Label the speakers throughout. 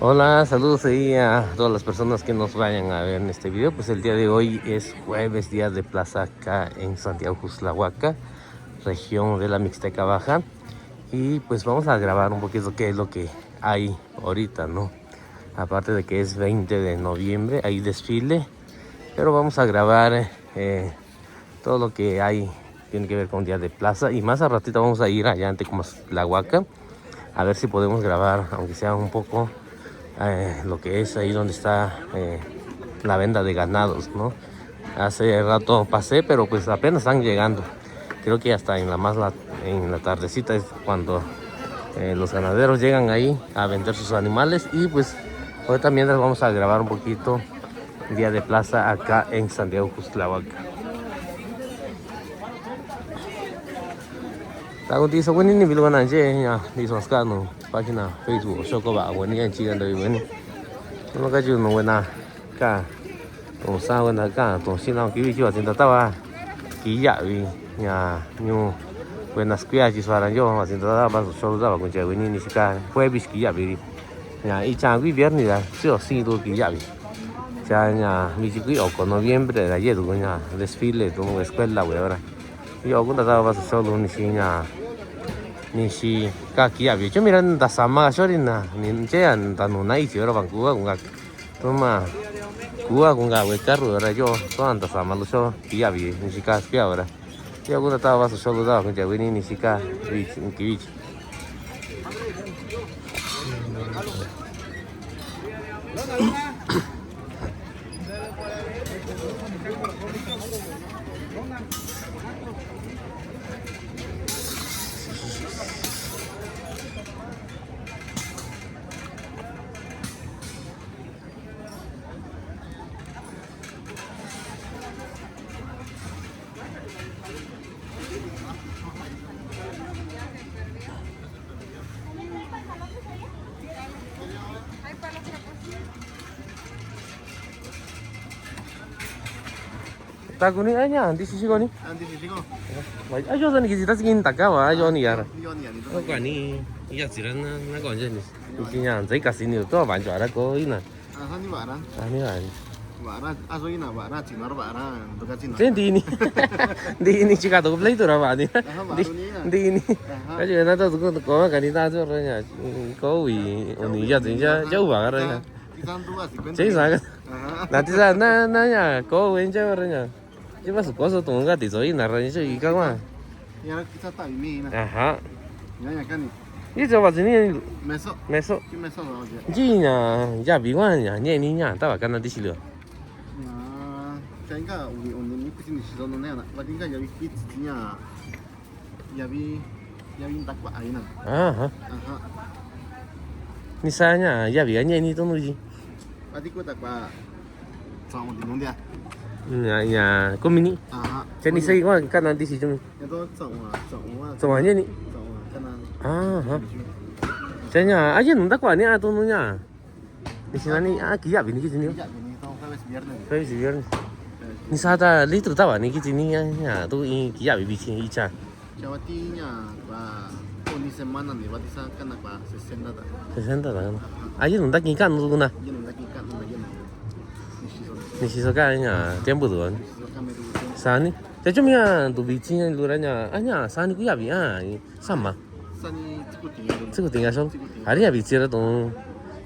Speaker 1: Hola, saludos ahí a todas las personas que nos vayan a ver en este video. Pues el día de hoy es jueves, día de plaza acá en Santiago Juzlahuaca, región de la Mixteca Baja. Y pues vamos a grabar un poquito qué es lo que hay ahorita, ¿no? Aparte de que es 20 de noviembre, hay desfile, pero vamos a grabar todo lo que hay, tiene que ver con día de plaza. Y más a ratito vamos a ir allá ante como la Huaca, a ver si podemos grabar, aunque sea un poco lo que es ahí donde está la venda de ganados, ¿no? Hace rato pasé, pero pues apenas están llegando. Creo que hasta en la tardecita es cuando los ganaderos llegan ahí a vender sus animales. Y pues hoy también les vamos a grabar un poquito día de plaza acá en Santiago Juzlahuaca. Tago di so wani ni bilugan anje ya di so skano página Facebook soko ba wani an chigan do wani. No ka ju no wena ka to sa wena ka to sinao ki wi ju tin ta wa ki ya wi ya nyu wena squia ji so ran yo ma tin ta ba so da ba kun che wani ni ska fue bis ki ya bi ya y cha wi viernes ya sio si do ki ya bi ya ya mi ji ki o con noviembre de ayer ya desfile to escuela we ahora yo kun ta ba so lo ni si ya ni si kaki ya bicho miran da sama sorina ni chean da no nai chero bang kuwa kunga toma kuwa kunga we carro era yo to anda sama lo so ya bi ni si ka spia ahora yo kun ta va so lo da kun ja ni si ka bi ki. Takuni anya di sisi koni.
Speaker 2: Nanti sih kok.
Speaker 1: Wai ayo san ki ta skin takawa ayo ni yar.
Speaker 2: Yo ni itu.
Speaker 1: Ko ni ya siran na ko je ni. Ki nya zai ka sin ni to ban jwa ra ko ina.
Speaker 2: Ah, ni barang.
Speaker 1: Ani ani.
Speaker 2: Barang, aso ina barang, cinar barang, tukar cinar.
Speaker 1: Sen di ni. Di ni chika to play to ra ba ni. Di ni. Ka ju na to ko ka ni ta jo ra nya. Ko wi oni ya zin ja ja wa ra nya.
Speaker 2: Kita tuh asik kan.
Speaker 1: Sei sa ka. Na ti sa na ya ko wen ja ra nya. Chứ bác có số tụng cái tỷ số là rồi chứ gì các mà.
Speaker 2: Ya kita tak ini nah.
Speaker 1: Aha.
Speaker 2: Ya kan nih.
Speaker 1: Ini coba sini
Speaker 2: Mesok.
Speaker 1: mesok.
Speaker 2: Ki mesok aja.
Speaker 1: Ji nya ya bi wan ya nye ni nya ta ba kan di silo.
Speaker 2: Nah, kayaknya uni ini kesini sih sono nih, berarti kan jadi kitnya. Ya bi tak pak aina.
Speaker 1: Aha.
Speaker 2: Aha.
Speaker 1: Misalnya ya bi nye ni to nu ji.
Speaker 2: Berarti ku tak pak. Sama di nung dia.
Speaker 1: Ya ko mini.
Speaker 2: Aha.
Speaker 1: Jadi sai wan kan di si jung.
Speaker 2: Itu sama.
Speaker 1: Sama nye ni.
Speaker 2: Sama kanan.
Speaker 1: Aha. Saya aja nunda kwa ni atau nunya. Di sini ni kia bi ni ki sini.
Speaker 2: Ya ini tahu jueves viernes.
Speaker 1: Kai si viernes. Ni sada litro ta ba ni ki sini ya tu i kia bi chi i cha.
Speaker 2: Jawatinya pak. Uni semana nih, berarti saya kan apa 60 dah.
Speaker 1: 60 da. Aja nunda ki kan nu na.
Speaker 2: Ini lagi kan lagi mau.
Speaker 1: Ni si so ka nya tiempo do.
Speaker 2: Kami dulu.
Speaker 1: Sani. Jadi cuma tu biji yang luranya, anya sani ku ya bi sama.
Speaker 2: Sani ikutin.
Speaker 1: 这个等下说，还是要比这个东，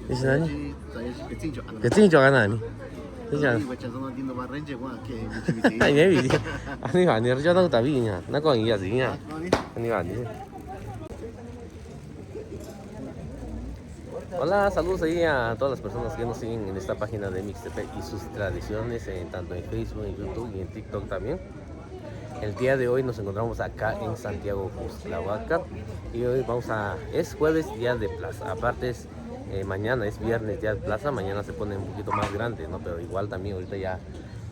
Speaker 1: 你是哪里？
Speaker 2: Saya kecil juga.
Speaker 1: 给正脚干哪里？你讲，
Speaker 2: Baca sama di nomor range gua kayak gitu.
Speaker 1: 哎，你比，你看你这都大比呢，那光一样子呀，
Speaker 2: Ini.
Speaker 1: 你看你。Hola, saludos ahí a todas las personas que nos siguen en esta página de Mixtepec y sus tradiciones, tanto en Facebook, en YouTube y en TikTok también. El día de hoy nos encontramos acá en Santiago Juzlahuaca y hoy es jueves, día de plaza. Aparte mañana es viernes, día de plaza, mañana se pone un poquito más grande, ¿no? Pero igual también ahorita ya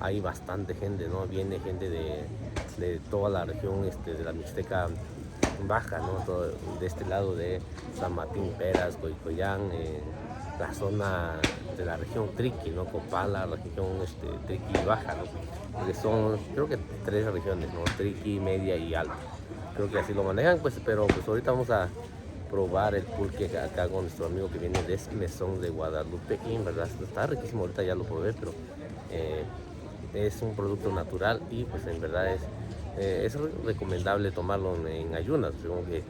Speaker 1: hay bastante gente, ¿no? Viene gente de toda la región de la Mixteca Baja, ¿no? Todo, de este lado de San Martín, Peras, Coicoyán, la zona de la región Triqui, ¿no? Copala, la región Triqui Baja, ¿no? Porque son, creo que 3 regiones, ¿no? Triqui, Media y Alta. Creo que así lo manejan, pues, pero pues ahorita vamos a probar el pulque acá con nuestro amigo que viene de Mesón de Guadalupe. Y en verdad está riquísimo, ahorita ya lo probé, pero es un producto natural y pues en verdad es recomendable tomarlo en ayunas, según que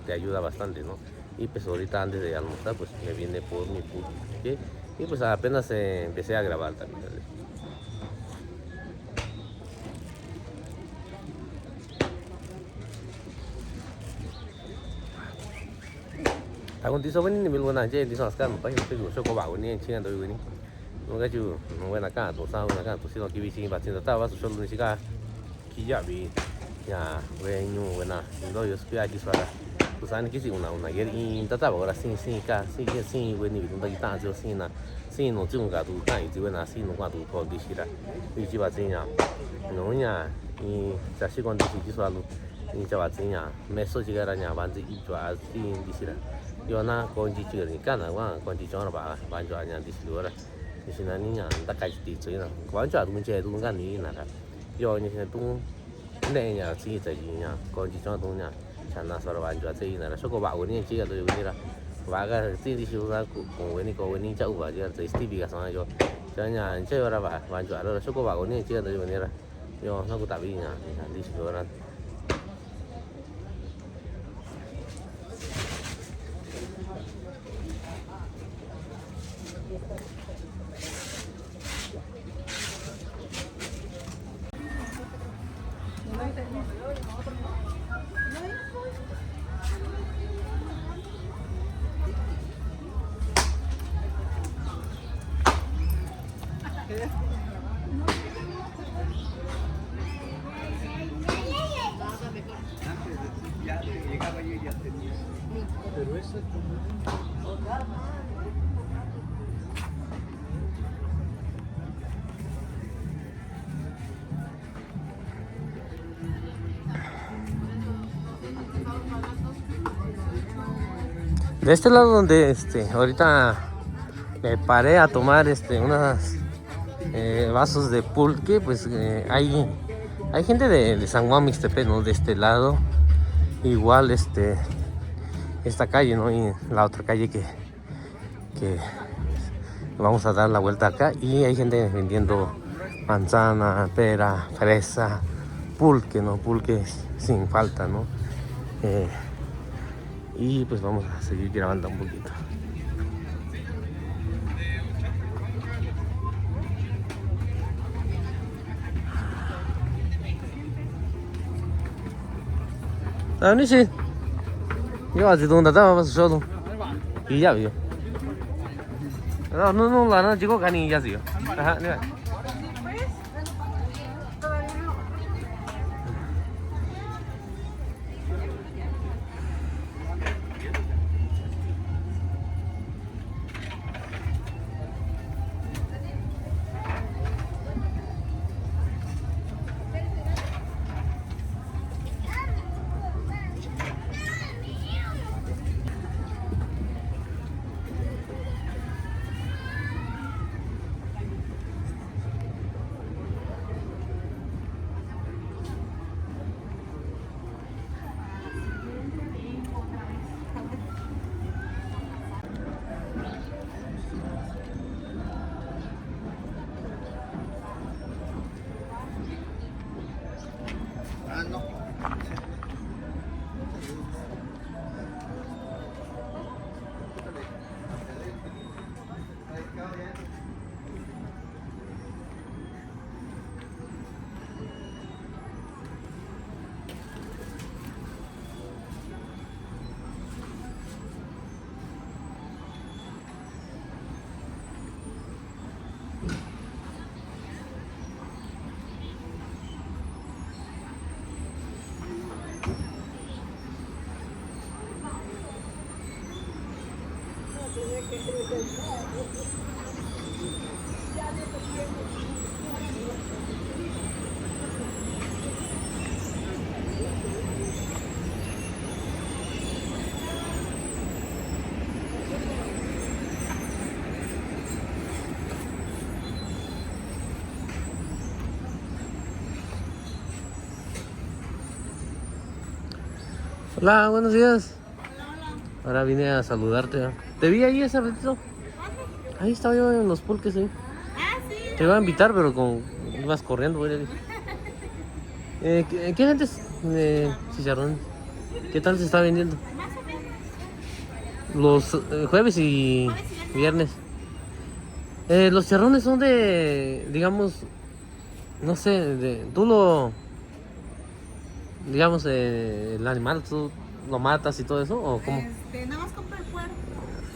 Speaker 1: te ayuda bastante, ¿no? Y pues ahorita antes de almorzar pues me viene por mi pulque y pues apenas empecé a grabar también. Con tí số với mình luôn là trên tí số scan một cái số có bảo với chị em tôi với nó cái chú nó quên là cả tổ sao là cả tổ sư nó kia bị bắt trên tao vào số luôn chị cả khi giờ bị nhà về nhu quên là nó có spia chỉ xóa tu sai cái gì una cái in tao bảo là xin cả xin quên đi chúng ta ta cho xin nó chung cả tu cái chỉ quên là xin nó qua tu có đi xí ra đi chỉ bắt trên nhà nó nhà y giả sử con đi chỉ xóa luôn y cho bắt trên nhà mấy số chỉ cái là nhà bán chỉ cho xin đi xí ra yo na konji chiga ni kana wa konji chona ba ban jo anya dislora ni sina ni nya ta kai ti choi na ban jo du che du ngan ni na da yo ni sina tu ne nya chi ta ji nya konji chona tu nya chan na so ban jo che na so ko ba wo ni chi ga do ni ra ba ga ti di shu ra ko we ni cha u ba ja te stevie ga sa yo cha nya che yo ra ba ban jo ra so ko ba wo ni chi ga do ni ra yo na ku ta bi nya di shu ra. De este lado donde ahorita me paré a tomar unas vasos de pulque, pues hay gente de San Juan Mixtepec, ¿no? De este lado, igual esta calle, ¿no? Y la otra calle que vamos a dar la vuelta acá, y hay gente vendiendo manzana, pera, fresa, pulque, ¿no? Pulque sin falta, ¿no? Y pues vamos a seguir grabando un poquito. Ni si yo hace donde estaba solo y ya vio no la chico cani ya sí ajá mira. Hola, buenos días. Ahora vine a saludarte. ¿Eh? Te vi ahí hace ratito. Ahí estaba yo en los pulques ahí.
Speaker 3: Ah, sí.
Speaker 1: Te iba a invitar, pero como ibas corriendo, güey. ¿Qué vendes? Chicharrón. ¿Qué tal se está vendiendo?
Speaker 3: Más o menos.
Speaker 1: Los jueves y viernes. Los chicharrones son de, digamos, no sé, tú lo, digamos, el animal, tú lo matas y todo eso, o cómo?
Speaker 3: Nada más compro el cuero.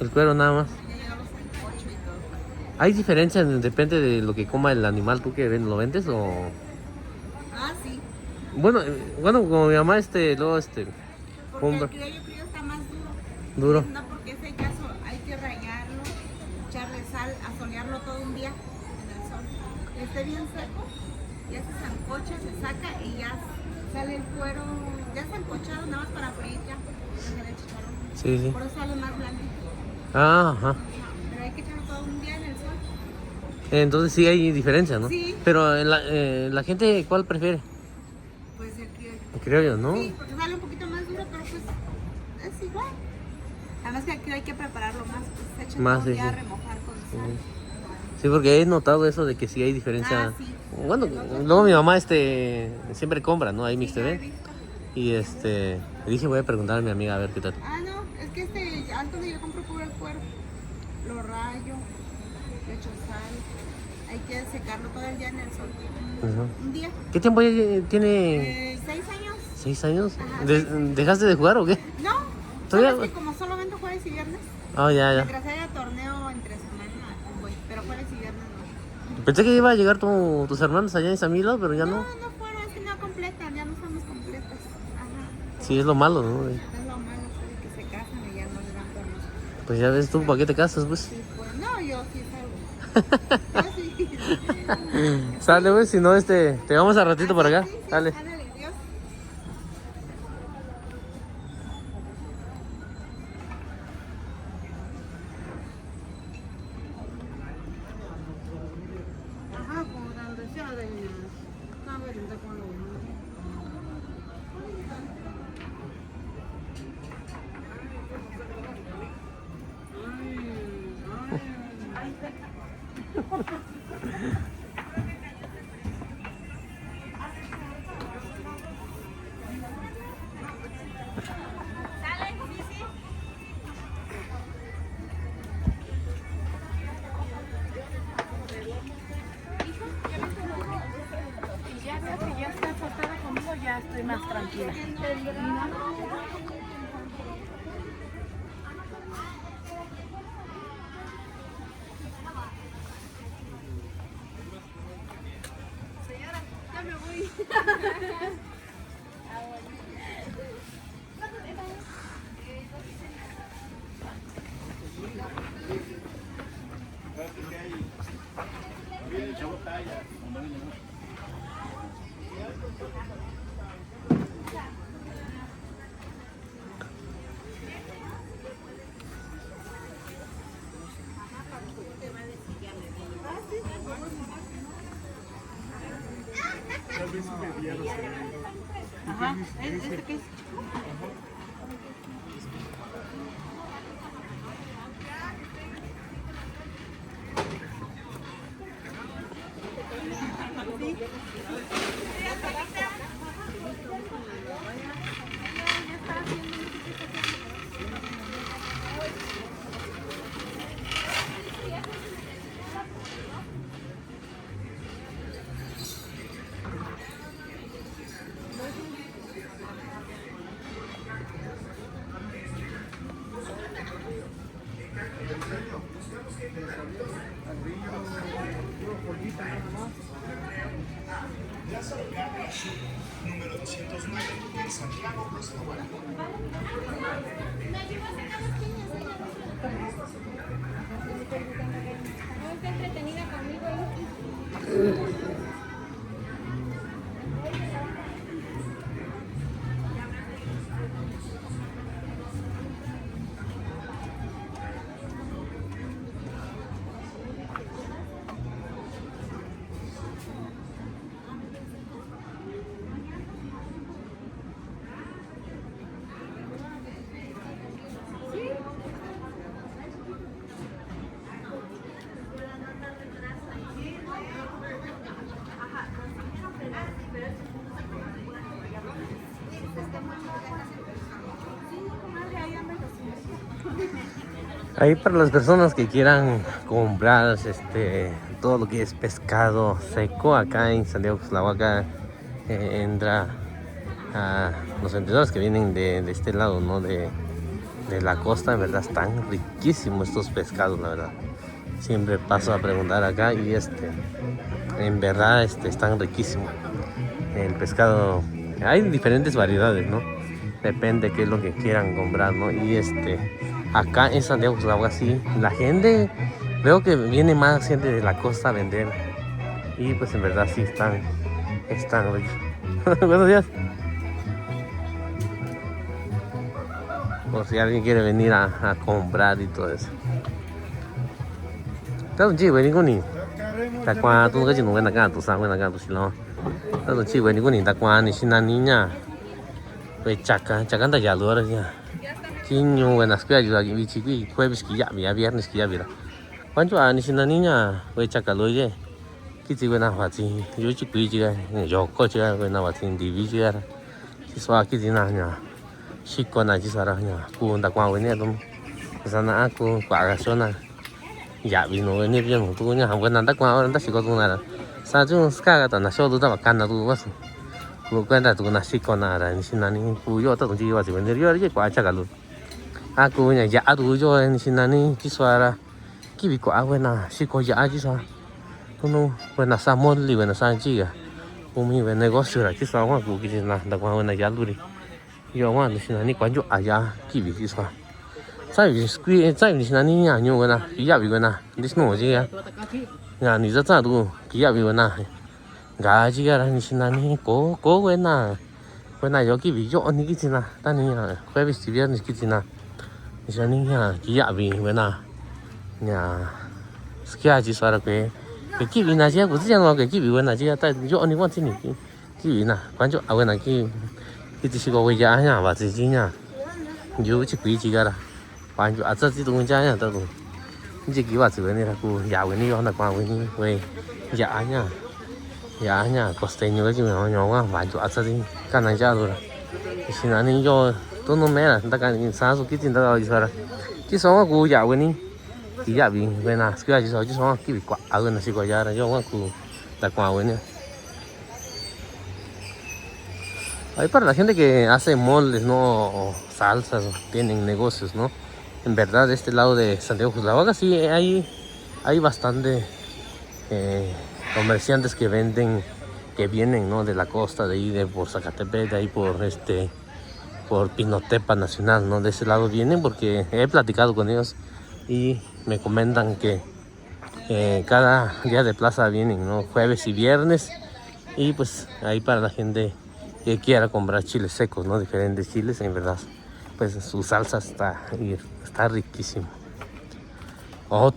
Speaker 1: El cuero nada más.
Speaker 3: Ya llegamos al coche y todo.
Speaker 1: ¿Hay diferencia? Depende de lo que coma el animal, tú que lo vendes o...
Speaker 3: Ah, sí.
Speaker 1: Bueno, como mi mamá, luego,
Speaker 3: Porque
Speaker 1: compra.
Speaker 3: el criollo está más duro.
Speaker 1: Duro.
Speaker 3: No, porque ese caso hay que rallarlo, echarle sal, asolearlo todo un día en el sol. Que esté bien seco, ya se sancocha, se saca y ya sale el cuero, ya sancochado, nada más para freír ya. En el chicharrón.
Speaker 1: Sí, sí.
Speaker 3: Por eso sale más blandito.
Speaker 1: Ah, ajá.
Speaker 3: Pero hay que echarlo todo un día en el sol.
Speaker 1: Entonces sí hay diferencia, ¿no?
Speaker 3: Sí.
Speaker 1: Pero la gente, ¿cuál prefiere?
Speaker 3: Pues el criollo.
Speaker 1: El criollo, ¿no?
Speaker 3: Sí, porque sale un poquito más duro, pero pues es igual. Además que aquí hay que prepararlo más, pues se echa
Speaker 1: Más,
Speaker 3: todo
Speaker 1: sí,
Speaker 3: ya a
Speaker 1: sí.
Speaker 3: remojar con sal.
Speaker 1: Sí, porque he notado eso de que sí hay diferencia.
Speaker 3: Ah, sí.
Speaker 1: Bueno, luego mi mamá siempre compra, ¿no? Ahí Mix
Speaker 3: Sí, ya he
Speaker 1: TV.
Speaker 3: visto.
Speaker 1: Y le dije, voy a preguntar a mi amiga a ver qué tal.
Speaker 3: Ah, no, es que antes de yo compro puro el cuero, lo rayo, le echo sal, hay que secarlo todo el día en el sol.
Speaker 1: Ajá.
Speaker 3: Un día.
Speaker 1: ¿Qué tiempo ya tiene?
Speaker 3: 6 años.
Speaker 1: 6 años.
Speaker 3: Ajá,
Speaker 1: ¿Dejaste de jugar o qué?
Speaker 3: No,
Speaker 1: Todavía-
Speaker 3: solo es que como solamente jueves y viernes,
Speaker 1: Ah, ya.
Speaker 3: mientras haya torneo entre semana, voy, pero jueves y viernes no.
Speaker 1: Pensé que iba a llegar tus hermanos allá en San Milo, pero ya no.
Speaker 3: No fueron, es que no completan, ya no estamos completas. Ajá.
Speaker 1: Sí, es lo malo, ¿no?
Speaker 3: Es lo malo, sí, que se casan y ya no les dan permiso.
Speaker 1: Pues ya ves tú, ¿para qué te casas, pues?
Speaker 3: Sí, pues, no, yo sí salgo. Yo sí.
Speaker 1: Sale, pues, si no, te vamos a ratito por acá.
Speaker 3: Sí, sí,
Speaker 1: Dale.
Speaker 3: ándale, Dios. Ajá, como donde sea de saber de cuando
Speaker 4: Y ya veo que ya está acostada conmigo, ya estoy más tranquila.
Speaker 3: Ajá, ¿este qué es? Sí,
Speaker 1: Ahí para las personas que quieran comprar todo lo que es pescado seco acá en Santiago Cuxtlahuaca, entra a los vendedores que vienen de este lado, ¿no? De la costa. En verdad están riquísimos estos pescados, la verdad. Siempre paso a preguntar acá y en verdad están riquísimos. El pescado, hay diferentes variedades, ¿no? Depende qué es lo que quieran comprar, ¿no? Y acá en Santiago Cuxtlahuaca sí, la gente, veo que viene más gente de la costa a vender. Y pues en verdad sí están ricos. Buenos días. Por si alguien quiere venir a comprar y todo eso. Tao chi với con ni ta qua tu cái chuyện nó cái tu sang cái cái tu xí lo tao chi với con ni ta qua ni xin anh nha với chắc ta giả lúa rồi nha chi nhiều cái nào cái gì là cái vị trí cái quay bị cái giả bị viernes cái giả quan trọng anh xin anh nha với chắc cả lúa chứ cái gì cái nào phải chi yếu chỉ quý chứ rồi có chứ cái nào phải chi đi chứ chỉ xóa cái gì nào nha chỉ còn này chỉ xóa ra nha cô ta qua với này đúng sao na cô quả cái số này dạ vì nó nếp riêng của tôi nha không có nằm đất qua đất chỉ có tôi này là sao chứ cái tao là số tôi tao căn là tôi quá tôi quen là tôi là chỉ còn là xin anh cô vô tao cũng chỉ vào chỉ vấn đề vô cái quả chắc cả luôn cô nhà dạ tôi vô xin anh chỉ xóa ra cái bị quả quên là chỉ có dạ chỉ xóa tôi nó quên là sao môn li quên là sao chi à cô mình quên này có sửa là chỉ xóa qua cô cái gì là đặc qua quên là dạ luôn đi vô qua xin anh quan trọng dạ cái bị chỉ xóa在你那里呀，牛个呐，几亚比个呐，你是弄这个呀？你这咋都几亚比个呐？伢这个啦，你是那里个个呐？个呐有几比有你几斤呐？但你呀，快比这边你几斤呐？你说你呀，几亚比个呐？呀，是几几算了个？个几比那些不是讲话个几比个那些，但有你往这里几比呐？关键个那几这是个回家呀，把自己呀，有去贵几个啦。quan trọng rất là đúng nha tao cũng chỉ kêu vào này là cô già cái này nó qua cái này về già nha có tiền nhiều cái gì mà nhỏ quá quan trọng rất là cái này ra rồi xin anh cho tôi nó mẹ là tất cả những sáng số cái tiền tao rồi sao chứ sao cô già cái này thì già vì cái nào cái gì sao chứ sao cái bị quả ở nó sẽ có ra là do cô đặt qua cái này. Hay para la gente que hace moldes, no salsas, tienen negocios, ¿no? En verdad, de este lado de Santiago Cuxtlahuaca sí hay bastante comerciantes que venden, que vienen, ¿no? De la costa, de ahí, por Zacatepec, de ahí por Pinotepa Nacional, ¿no? De ese lado vienen porque he platicado con ellos y me comentan que cada día de plaza vienen, ¿no? Jueves y viernes, y pues ahí para la gente que quiera comprar chiles secos, ¿no? Diferentes chiles, en verdad, pues su salsa está riquísimo.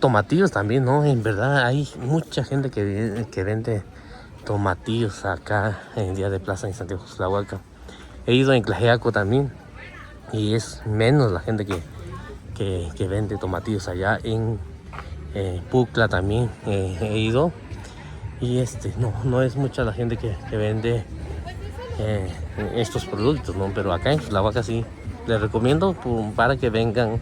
Speaker 1: Tomatillos también, ¿no? En verdad hay mucha gente que vende tomatillos acá en día de plaza en Santiago Cuxtlahuaca. He ido en Tlaxiaco también y es menos la gente que vende tomatillos. Allá en Pucla también he ido y no es mucha la gente que vende estos productos, ¿no? Pero acá en Cuxtlahuaca sí les recomiendo para que vengan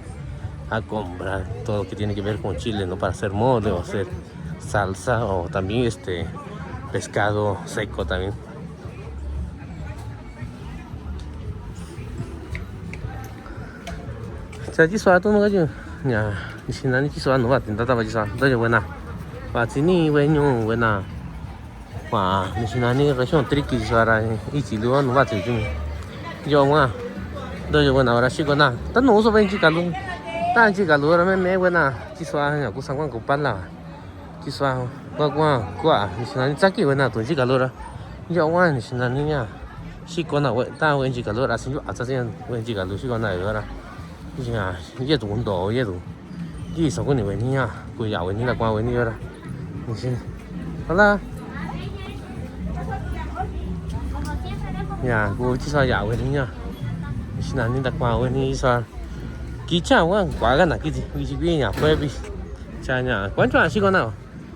Speaker 1: a comprar todo lo que tiene que ver con chile, ¿no? Para hacer mole o hacer salsa o también pescado seco también. Cha chỉ xóa tôi nó cái gì nhà xin anh chỉ xóa nó vào tiền ta vào chỉ xóa đây là quên nào và chỉ ni quên nhung quên nào và xin anh cái chuyện tricky xóa ra ít chỉ luôn nó vào chỉ chung do mà đây là quên nào ra xí quên nào tất nổ số bên chỉ cả luôn ta chỉ cả luôn là mấy quên nào chỉ xóa nhà cũng sang quan cũng bán là chỉ xóa qua xin anh chắc cái quên nào tôi chỉ cả luôn đó do mà xin anh nha xí quên nào ta quên chỉ cả luôn là xin chú à sao quên chỉ cả luôn xí quên này rồi là呀，越多多越多，你少个你问你呀，不要问你了，光问你了，你先，好了。呀，我至少要问你呀，现在你得光问你说，几钱我挂个那几只，几边呀，快比，这呀，关键是个哪？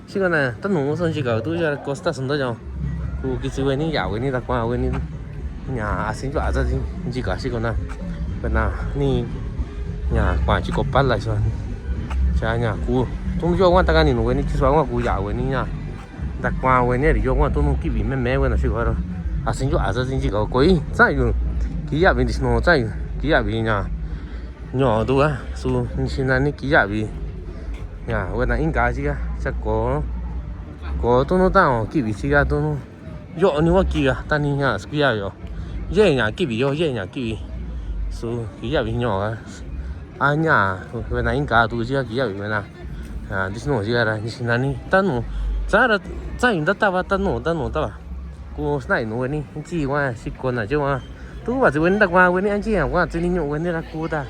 Speaker 1: 是个哪？等农村去搞都要costa son多少？我几只问你要问你得光问你，呀，先就啥子？你几个是个哪？个哪？你 nhà quả chỉ có bắt lại rồi cha nhà cú tung vô quan ta cái này nó chỉ số quan cú giàu cái này nha đặt qua cái này để vô quan tung kịp bị mẹ mẹ cái nó chỉ có rồi à sinh cho à giờ sinh chỉ có quấy sai rồi kỹ giả bên nó sai kỹ giả bên nhà nhỏ đâu á su xin anh kỹ giả bên nhà cái này in cá gì á chắc có tung nó tao kịp bị gì cả tung nó dọ như vậy kìa ta đi nhà kỹ giả rồi dễ nhà kịp bị dễ nhà kịp su kỹ giả bên nhỏ á anh nhà cái này in cá tu gì kỹ giả bên nào à đi nó gì ra đi xin anh ta nó ra ra ra in ta ta nó ta cô này nó cái này chỉ qua xịt con là chứ mà tú bảo chứ đặt qua cái này anh chị à qua chứ đi nhậu cái này là cô ta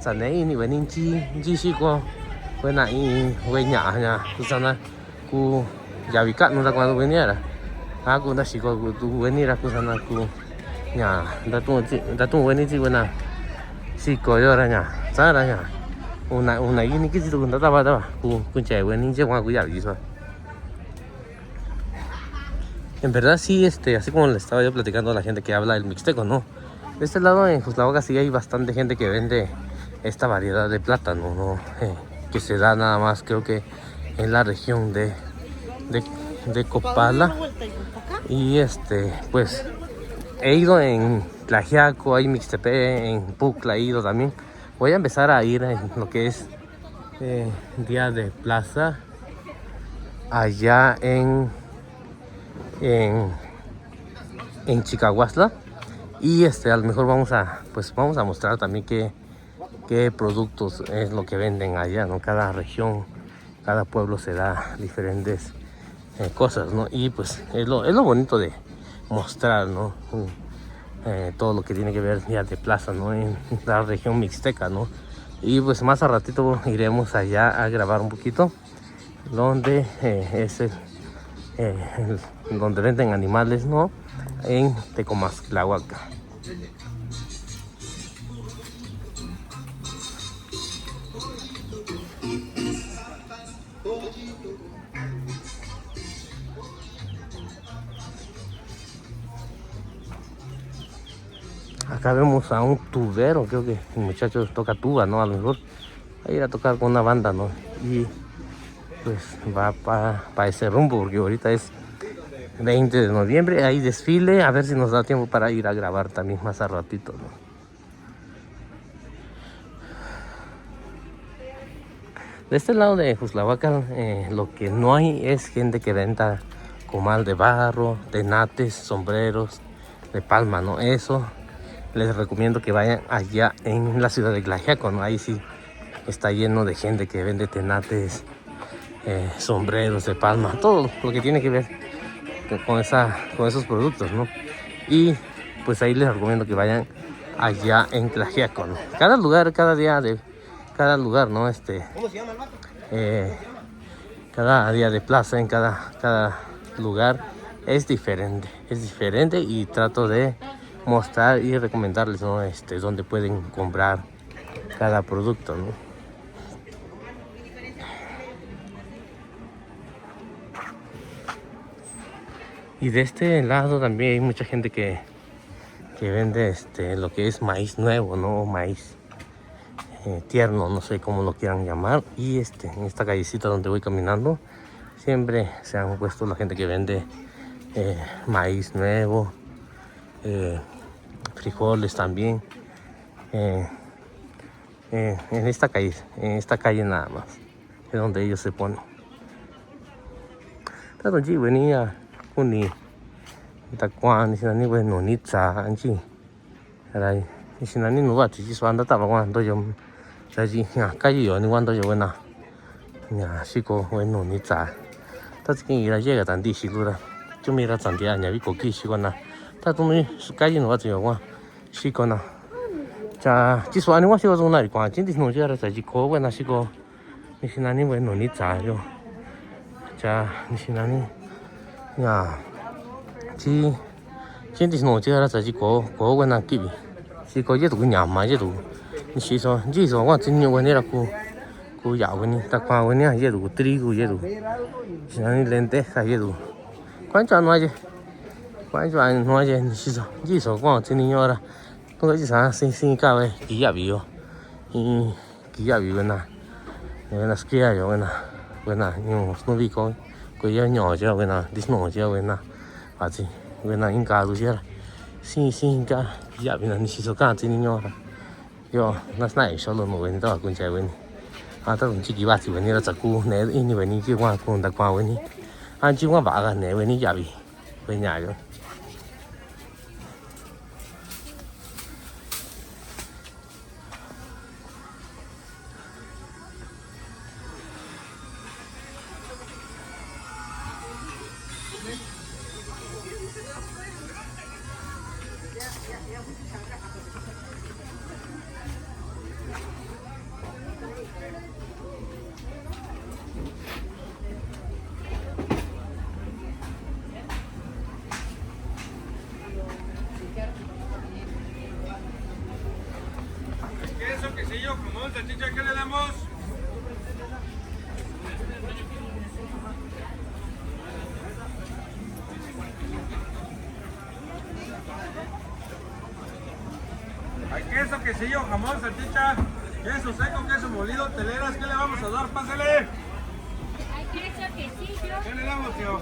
Speaker 1: sản này như vậy nên chi xịt qua cái này cái nhà tu sao na cô giờ bị cắt nó đặt qua cái này là à cô ta xịt qua tu cái này là cô sao na cô nhà đã tu cái này chứ cái nào xịt qua rồi nhà sao ra nhà hôm nay cái gì tôi đã bảo cô trẻ cái này chứ qua cô giờ gì rồi. En verdad sí, así como le estaba yo platicando a la gente que habla el mixteco, ¿no? De este lado en Cuslahuaca sí hay bastante gente que vende esta variedad de plátano, ¿no? Que se da nada más, creo que en la región de Copala. Y pues he ido en Tlaxiaco, hay Mixtepe, en Pucla he ido también. Voy a empezar a ir en lo que es Día de Plaza allá en Chicahuasla y a lo mejor vamos a mostrar también qué productos es lo que venden allá, ¿no? Cada región, cada pueblo se da diferentes cosas, ¿no? Y pues es lo bonito de mostrar, ¿no? Todo lo que tiene que ver ya de plaza, ¿no? En la región mixteca, ¿no? Y pues más a ratito iremos allá a grabar un poquito donde es donde venden animales, ¿no? En Tecomactlahuaca. Acá vemos a un tubero, creo que el muchacho toca tuba, ¿no? A lo mejor va a ir a tocar con una banda, ¿no? Y pues va para ese rumbo, porque ahorita es 20 de noviembre, hay desfile, a ver si nos da tiempo para ir a grabar también más a ratito, ¿no? De este lado de Cuslahuaca lo que no hay es gente que venda comal de barro, tenates, sombreros de palma, ¿no? Eso les recomiendo que vayan allá en la ciudad de Tlaxiaco, ¿no? Ahí sí está lleno de gente que vende tenates, sombreros de palma, todo lo que tiene que ver con esos productos, ¿no? Y pues ahí les recomiendo que vayan allá en Tlaxiaco, ¿no? Cada lugar, ¿no?
Speaker 2: ¿Cómo se llama el vato?
Speaker 1: Cada día de plaza en cada lugar es diferente y trato de mostrar y recomendarles, ¿no? Donde pueden comprar cada producto, ¿no? Y de este lado también hay mucha gente que vende lo que es maíz nuevo, ¿no? Maíz tierno, no sé cómo lo quieran llamar. Y en esta callecita donde voy caminando siempre se han puesto la gente que vende maíz nuevo, frijoles también, en esta calle nada más es donde ellos se ponen. Tanto allí venía ni tacuan ni sinani bueno ni cha anchi ahí ni sinani no va chi suanda ta ba wan to yo allí ya calle yo ni wan to yo buena ya chico bueno ni cha ta que ir llega tan di sigura yo mira tan dia nya vi ko ki shi na ta tu ni calle no va yo wa chico na cha chi suani wa shi wa zo na ri kwa chin di no ya ra sa ji ko buena chico ni sinani bueno ni cha yo cha ni sinani ya chi di no ya ra sa ji ko buena ki bi chi ko ye tu nya ma ye tu ni shi so ji so wa chin yo ne ra ku ya ni ta kwa ni ye tu trigo ye tu sinani lenteja ye tu quan cha no ye ni shi so ji so wa chin ni yo ra to ji sa sin ka we ki ya bi yo y kia bị bên này kia rồi bên này nhưng nó bị có nhỏ chứ bên này đi nhỏ chứ bên này à chị bên này in cá rồi chứ xin cá kia bên này chỉ số cá chỉ nhỏ thôi yo nó này số lượng một bên đó cũng chạy bên à tao cũng chỉ kỹ ba chỉ bên này là chắc cú này in như bên này kia qua cũng đặt qua bên này anh chỉ qua bả cái này bên này bị bên nhà rồi
Speaker 5: Queso, quesillo, jamón, salchicha, ¿qué le damos? Hay queso, quesillo, jamón, salchicha, queso seco, queso molido, teleras, ¿qué le vamos a dar? Pásale.
Speaker 6: Hay queso, quesillo.
Speaker 5: ¿Qué le damos, tío?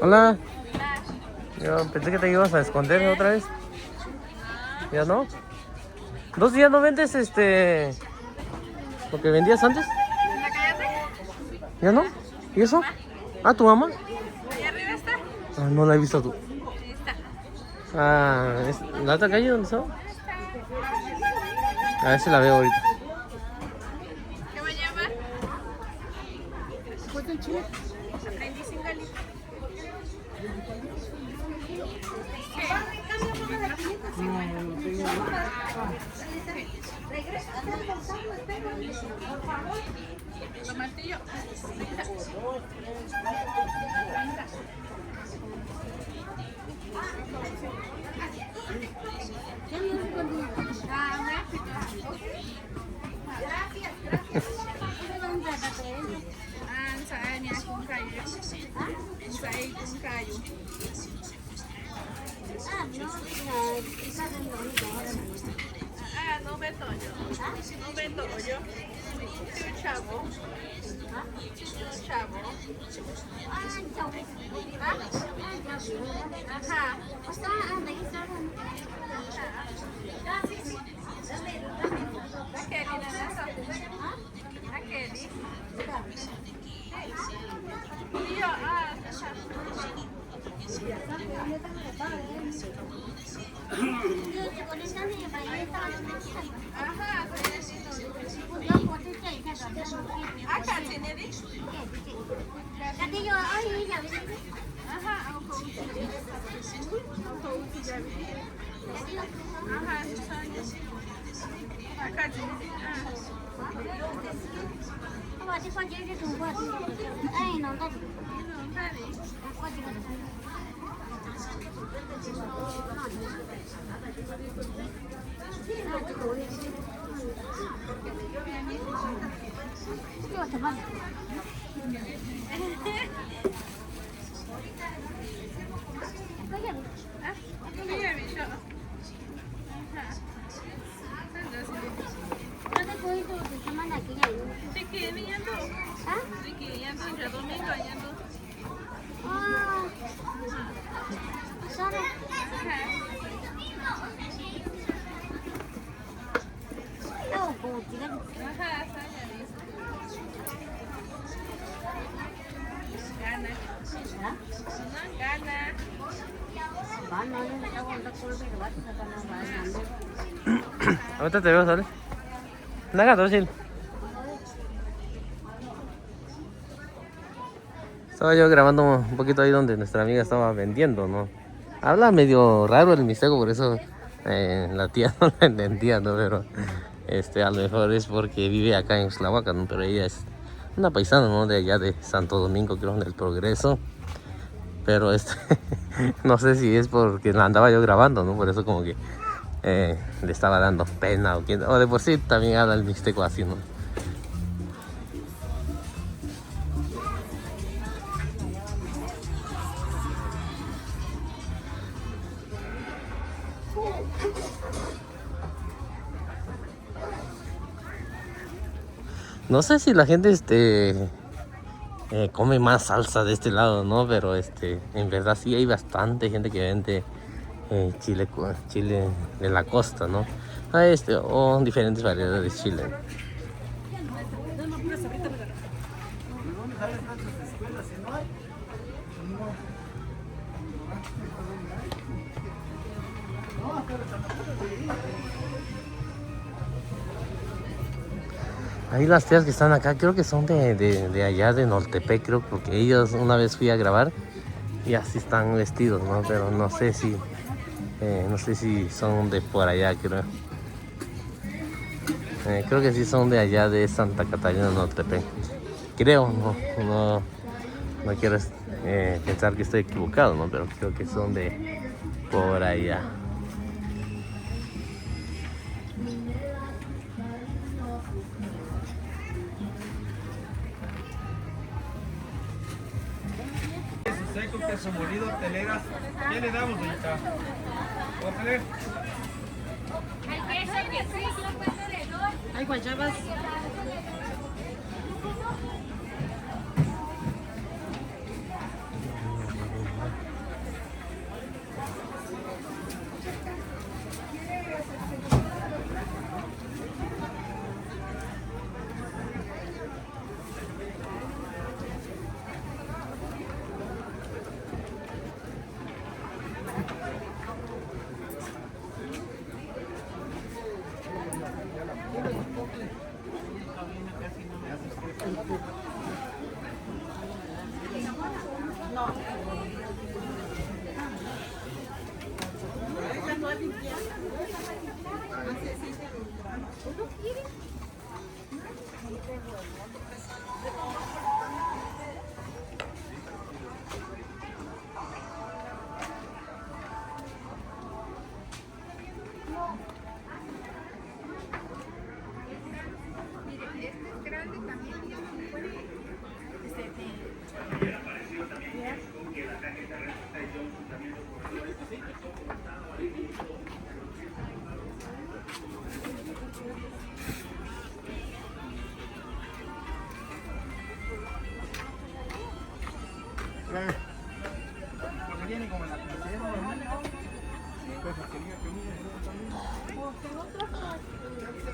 Speaker 1: Hola. Yo pensé que te ibas a esconder otra vez. ¿Ya no? ¿2 días no vendes lo que vendías antes?
Speaker 4: ¿En la calle?
Speaker 1: ¿Ya no? ¿Y eso? Ah, ¿tu mamá?
Speaker 4: Ahí arriba está.
Speaker 1: Ah, no la he visto tú.
Speaker 4: Ahí está.
Speaker 1: Ah, ¿la otra calle dónde está? A ver si la veo ahorita.
Speaker 4: ¿Qué me llama? 35 litros. Los martillos. Saya kung kayo. Saya kung kayo. No me toyo. No me toyo. Tio chavo. Tio chavo.
Speaker 1: Ahorita te veo, ¿sale? Naga, 2 sil. Estaba yo grabando un poquito ahí donde nuestra amiga estaba vendiendo, ¿no? Habla medio raro el mixteco, por eso la tía no la entendía, ¿no? Pero a lo mejor es porque vive acá en Uxlahuaca, ¿no? Pero ella es una paisana, ¿no? De allá de Santo Domingo, creo, en el Progreso. Pero no sé si es porque la andaba yo grabando, ¿no? Por eso como que le estaba dando pena o de por sí también habla el mixteco así, ¿no? No sé si la gente come más salsa de este lado, ¿no? Pero en verdad sí hay bastante gente que vende chile de la costa, ¿no? O diferentes variedades de chile. Ahí las tías que están acá, creo que son de allá de Noltepec, creo, porque ellos una vez fui a grabar y así están vestidos, ¿no? Pero no sé si son de por allá, creo. Creo que sí son de allá de Santa Catarina, Noltepec. Creo, no quiero pensar que estoy equivocado, ¿no? Pero creo que son de por allá.
Speaker 5: Seco, queso molido, teleras. ¿Qué le damos, doñita? ¿Cóple?
Speaker 6: Hay queso que sí, yo cuento de dos.
Speaker 3: Hay guayabas.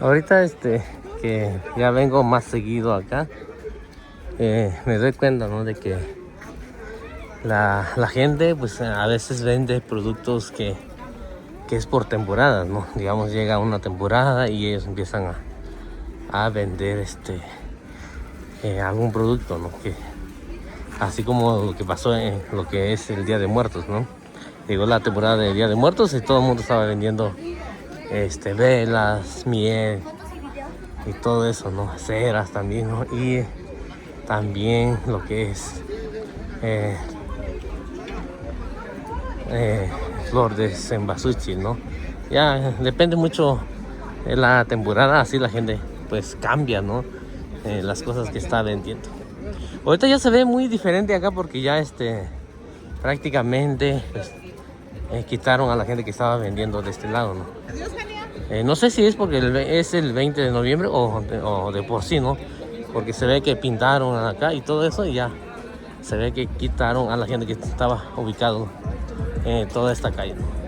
Speaker 1: Ahorita que ya vengo más seguido acá, me doy cuenta, ¿no? De que la gente pues a veces vende productos que es por temporadas, ¿no? Digamos, llega una temporada y ellos empiezan a vender algún producto, ¿no? Que así como lo que pasó en lo que es el Día de Muertos, ¿no? Llegó la temporada del Día de Muertos y todo el mundo estaba vendiendo velas, miel y todo eso, ¿no? Ceras también, ¿no? Y también lo que es flor de cempasúchil, ¿no? Ya depende mucho de la temporada, así la gente pues cambia, ¿no? Las cosas que está vendiendo. Ahorita ya se ve muy diferente acá porque ya prácticamente pues, quitaron a la gente que estaba vendiendo de este lado, ¿no? No sé si es porque es el 20 de noviembre o de por sí, ¿no? Porque se ve que pintaron acá y todo eso y ya se ve que quitaron a la gente que estaba ubicado en toda esta calle, ¿no?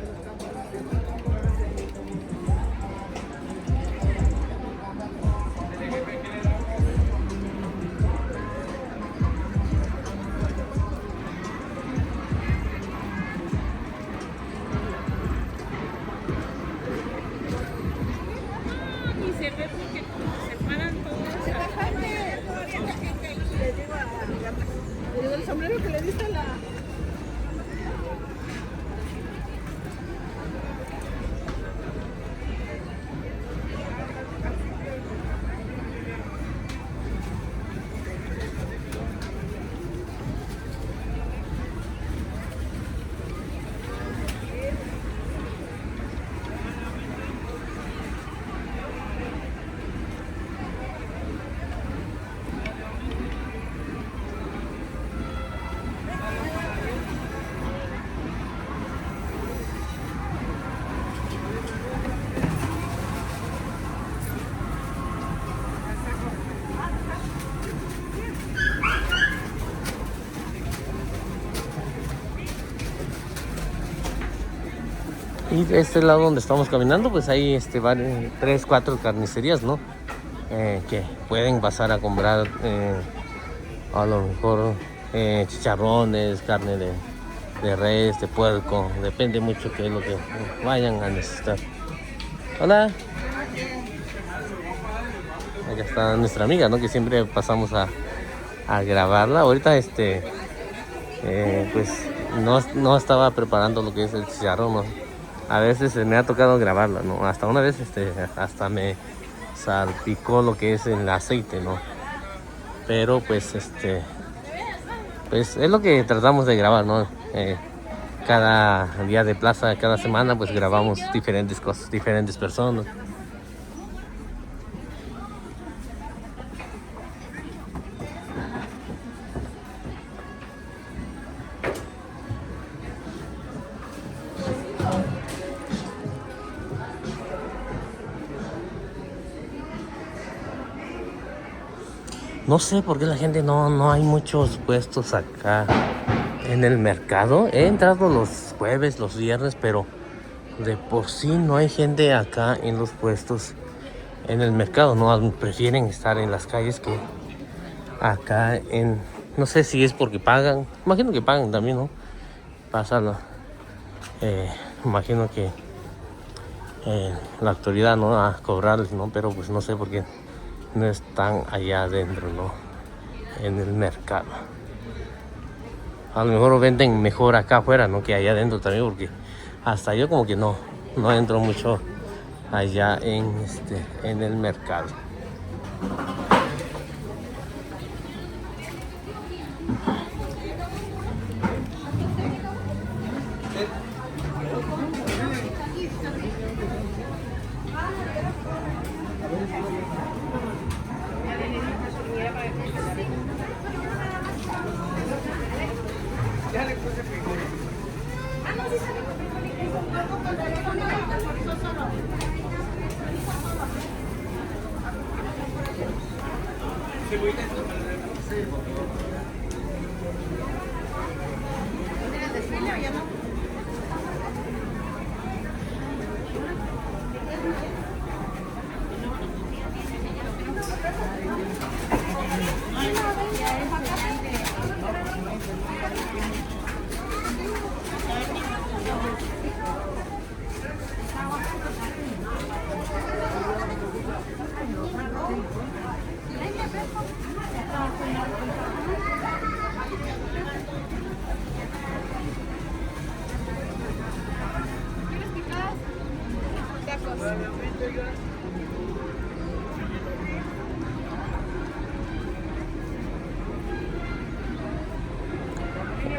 Speaker 4: sombrero que le diste a la...
Speaker 1: Y de este lado donde estamos caminando, pues hay van 3, 4 carnicerías, ¿no? Que pueden pasar a comprar a lo mejor chicharrones, carne de res, de puerco, depende mucho qué es lo que vayan a necesitar. Hola. Acá está nuestra amiga, ¿no? Que siempre pasamos a grabarla. Ahorita pues no estaba preparando lo que es el chicharrón, ¿no? A veces me ha tocado grabarla, ¿no? Hasta una vez hasta me salpicó lo que es el aceite, ¿no? Pero pues pues es lo que tratamos de grabar, ¿no? Cada día de plaza, cada semana pues grabamos diferentes cosas, diferentes personas. No sé por qué la gente no hay muchos puestos acá en el mercado. He entrado los jueves, los viernes, pero de por sí no hay gente acá en los puestos en el mercado. No prefieren estar en las calles que acá en... No sé si es porque pagan. Imagino que pagan también, ¿no? Pasarlo. Imagino que la autoridad no va a cobrarles, ¿no? Pero pues no sé por qué no están allá adentro, ¿no? En el mercado. A lo mejor venden mejor acá afuera, ¿no? Que allá adentro también, porque hasta yo como que no entro mucho allá en el mercado.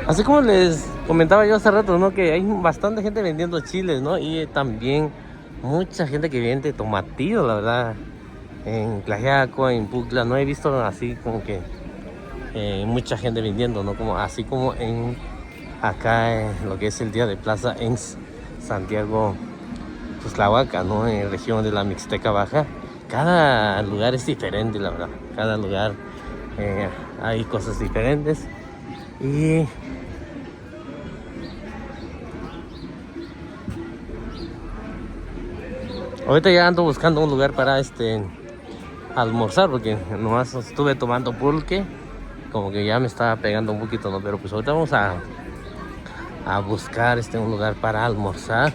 Speaker 1: Así como les comentaba yo hace rato, ¿no? Que hay bastante gente vendiendo chiles, ¿no? Y también mucha gente que vende tomatillo, la verdad. En Tlaxiaco, en Pucla, no he visto así como que mucha gente vendiendo, ¿no? Así como acá en lo que es el día de plaza en Santiago Tlahuaca, ¿no? En región de la Mixteca Baja. Cada lugar es diferente, la verdad. Cada lugar hay cosas diferentes. Y ahorita ya ando buscando un lugar para almorzar, porque nomás estuve tomando pulque, como que ya me estaba pegando un poquito, ¿no? Pero pues ahorita vamos a buscar un lugar para almorzar.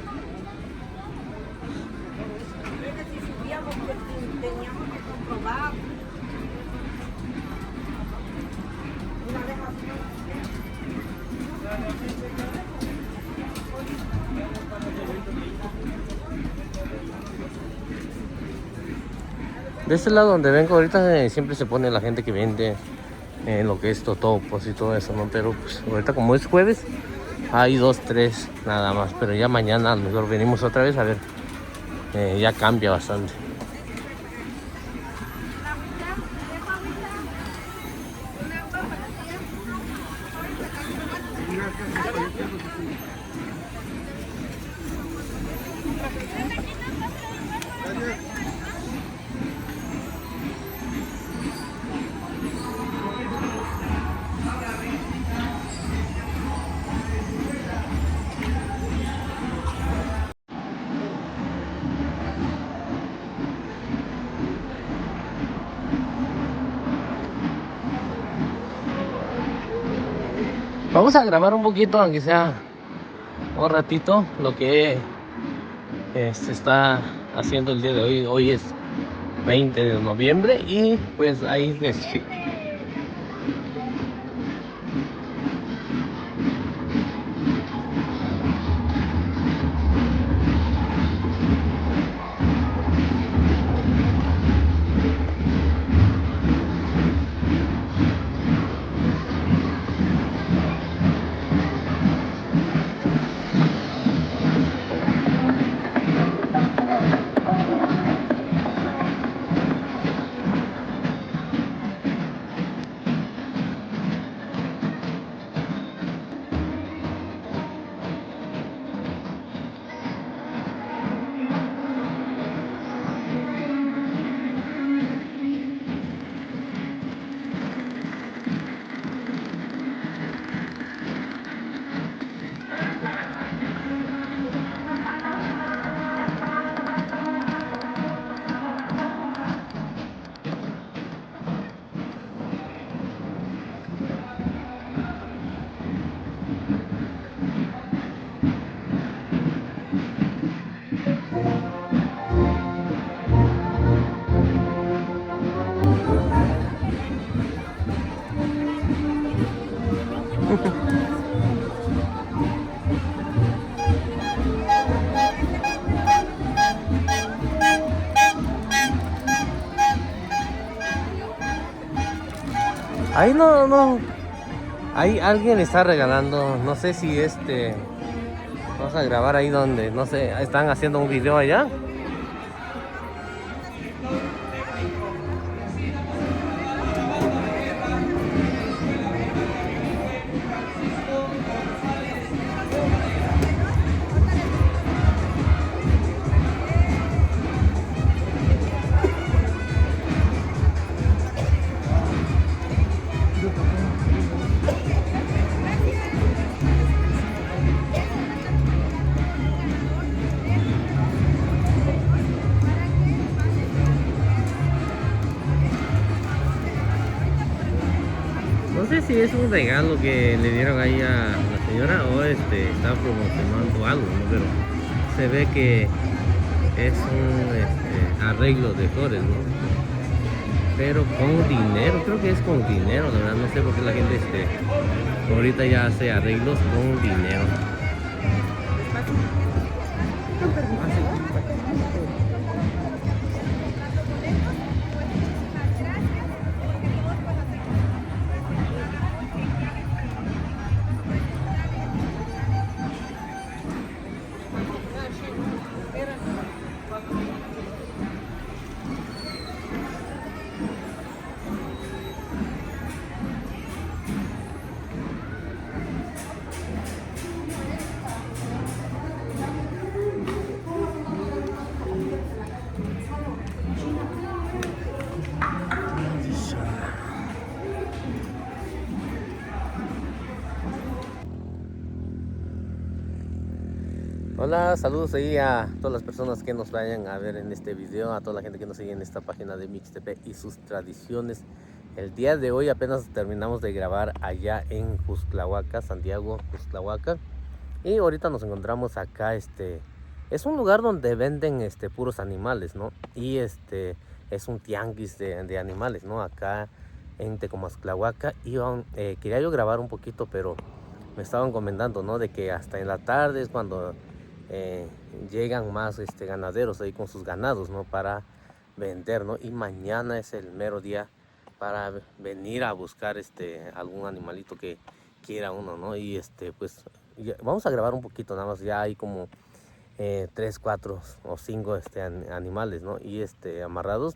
Speaker 1: De este lado donde vengo ahorita siempre se pone la gente que vende lo que es totopos y todo eso, ¿no? Pero pues ahorita como es jueves, hay 2, 3 nada más. Pero ya mañana a lo mejor venimos otra vez a ver. Ya cambia bastante. Vamos a grabar un poquito, aunque sea un ratito, lo que se está haciendo el día de hoy. Hoy es 20 de noviembre y pues ahí ahí no. Ahí alguien está regalando, no sé si vamos a grabar ahí donde, no sé, están haciendo un video allá. No sé si es un regalo que le dieron ahí a la señora o está promocionando algo, ¿no? Pero se ve que es un arreglo de flores, ¿no? Pero con dinero, creo que es con dinero, de verdad, no sé por qué la gente ahorita ya hace arreglos con dinero. Hola, saludos ahí a todas las personas que nos vayan a ver en este video, a toda la gente que nos sigue en esta página de Mixtepe y sus tradiciones. El día de hoy apenas terminamos de grabar allá en Juztlahuaca, Santiago, Juztlahuaca. Y ahorita nos encontramos acá, es un lugar donde venden puros animales, ¿no? Y es un tianguis de animales, ¿no? Acá en Tecomaztlahuaca. Y quería yo grabar un poquito, pero me estaban comentando, ¿no? De que hasta en la tarde es cuando llegan más ganaderos ahí con sus ganados, ¿no? Para vender, ¿no? Y mañana es el mero día para venir a buscar algún animalito que quiera uno, ¿no? Y pues vamos a grabar un poquito, nada más. Ya hay como 3, 4 o 5 animales, ¿no? Y amarrados,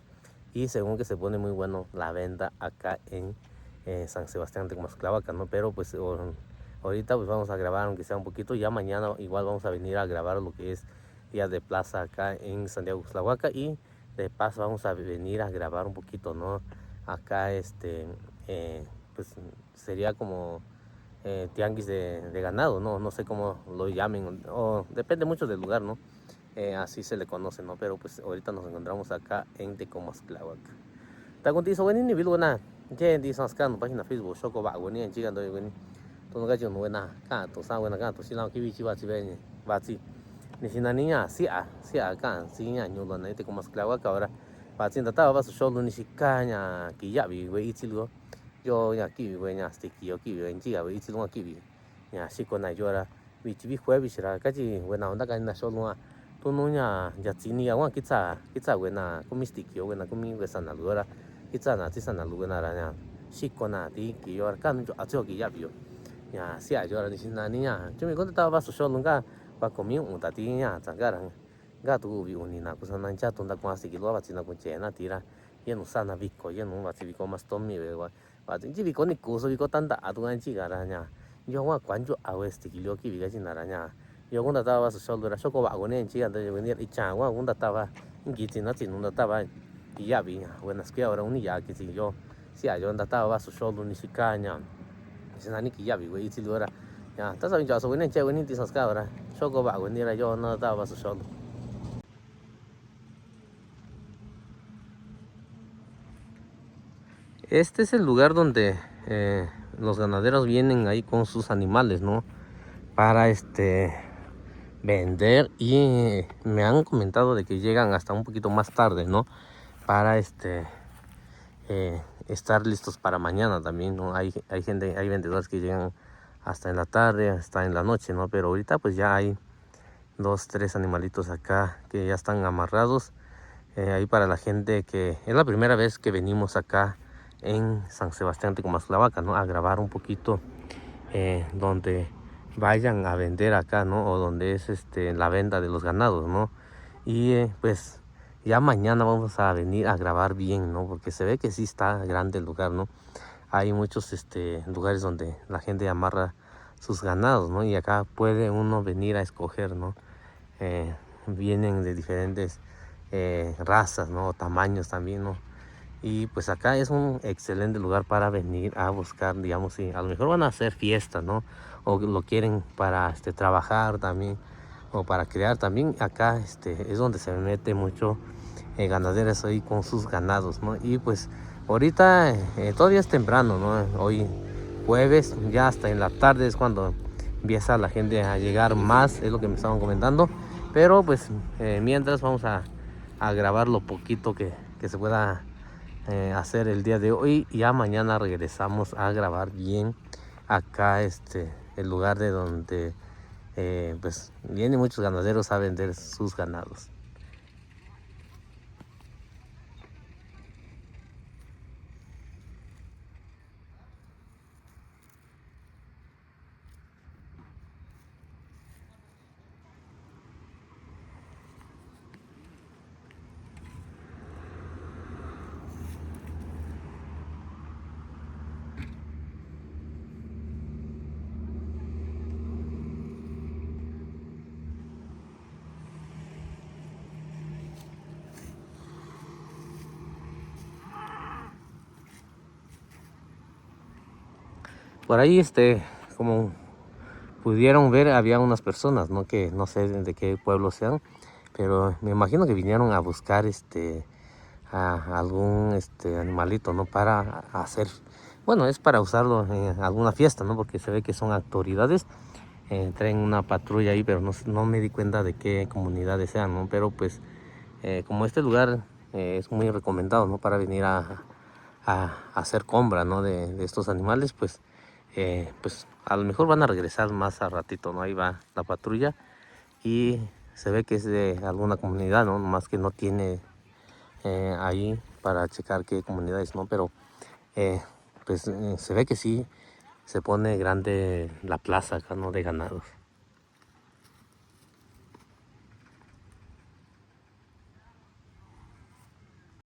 Speaker 1: y según que se pone muy bueno la venta acá en San Sebastián de Comasclavaca, ¿no? Pero pues ahorita pues vamos a grabar aunque sea un poquito. Ya mañana igual vamos a venir a grabar lo que es día de plaza acá en Santiago Xtlahuaca, y de paso vamos a venir a grabar un poquito, ¿no? Acá pues sería como tianguis de ganado, ¿no? No sé cómo lo llamen, o depende mucho del lugar, ¿no? Así se le conoce, ¿no? Pero pues ahorita nos encontramos acá en Tecomazcláhuaca. Ta contigo so ni bilu na, que di sanskan página Facebook, shoko ba weni en chigan do weni. To no gacho no buena, ka to sa buena ka to sila ki bichi ba chi be ba chi. Ni sina niña sia ka siña ñu lo na Tecomazcláhuaca ahora. Ba chin ta ba su sholo ni shikaña ki ya bi we ichiluo. Yo ya ki we nya sticky yo ki we en chiga we ichiluo ki bi. Ya shiko na yo ra bichi bi jue bi shira ka chi buena onda ka na sholo tu no nya ya chini ya wa kitsa buena kumi sticky buena kumi we sana luora. Kitsa na tisa na luena ra nya shiko na ti ki yo ka no acho ki ya bi yo. Ya sia yo ra ni sina niña. Yo me contaba ba su sholo nga ba komi un ta ti nya tsangara. Ga tu bi uni na kusa na cha tonda kwa si kilo ba china kun chena tira. Ye no sana biko ye no ba si biko mas tomi be wa. Ba ji biko ni kuso biko tanda atu ga chi ga ra nya. Yo wa kwanjo a west kilo ki bi ga china ra nya. Yo gunda ta ba su sholo ra shoko ba go ne chi ga de venir y cha wa gunda ta ba ngi china chinunda ta ba. Y ya vi, buenas que ahora un ya que si yo si yo anda ta ba su sholo ni shikaña. Sina ni ki ya bi we ichi luora. Ya, ta sa yo so ne che we ni ti sa ska ahora. Shoko ba go ni ra yo no ta ba su sholo. Este es el lugar donde los ganaderos vienen ahí con sus animales, ¿no? Para vender, y me han comentado de que llegan hasta un poquito más tarde, ¿no? Para estar listos para mañana también, ¿no? Hay gente, hay vendedores que llegan hasta en la tarde, hasta en la noche, ¿no? Pero ahorita pues ya hay 2, 3 animalitos acá que ya están amarrados. Ahí para la gente que es la primera vez que venimos acá en San Sebastián de Comasclavaca, ¿no? A grabar un poquito donde vayan a vender acá, ¿no? O donde es la venta de los ganados, ¿no? Y pues ya mañana vamos a venir a grabar bien, ¿no? Porque se ve que sí está grande el lugar, ¿no? Hay muchos lugares donde la gente amarra sus ganados, ¿no? Y acá puede uno venir a escoger, ¿no? Vienen de diferentes razas, ¿no? Tamaños también, ¿no? Y pues acá es un excelente lugar para venir a buscar, digamos, si a lo mejor van a hacer fiestas, ¿no? O lo quieren para trabajar también, o para crear también. Acá es donde se mete mucho ganaderos ahí con sus ganados, ¿no? Y pues ahorita todavía es temprano, ¿no? Hoy jueves, ya hasta en la tarde es cuando empieza la gente a llegar más, es lo que me estaban comentando. Pero pues mientras vamos a grabar lo poquito que se pueda hacer el día de hoy. Y ya mañana regresamos a grabar bien acá el lugar de donde pues vienen muchos ganaderos a vender sus ganados. Por ahí, como pudieron ver, había unas personas, ¿no? Que no sé de qué pueblo sean, pero me imagino que vinieron a buscar a algún animalito, ¿no? Para hacer, bueno, es para usarlo en alguna fiesta, ¿no? Porque se ve que son autoridades. Traen una patrulla ahí, pero no me di cuenta de qué comunidades sean, ¿no? Pero pues como este lugar es muy recomendado, ¿no? Para venir a hacer compra, ¿no? De estos animales, pues a lo mejor van a regresar más a ratito, ¿no? Ahí va la patrulla y se ve que es de alguna comunidad, ¿no? Más que no tiene ahí para checar qué comunidades no, pero pues se ve que sí se pone grande la plaza acá, ¿no? De ganados.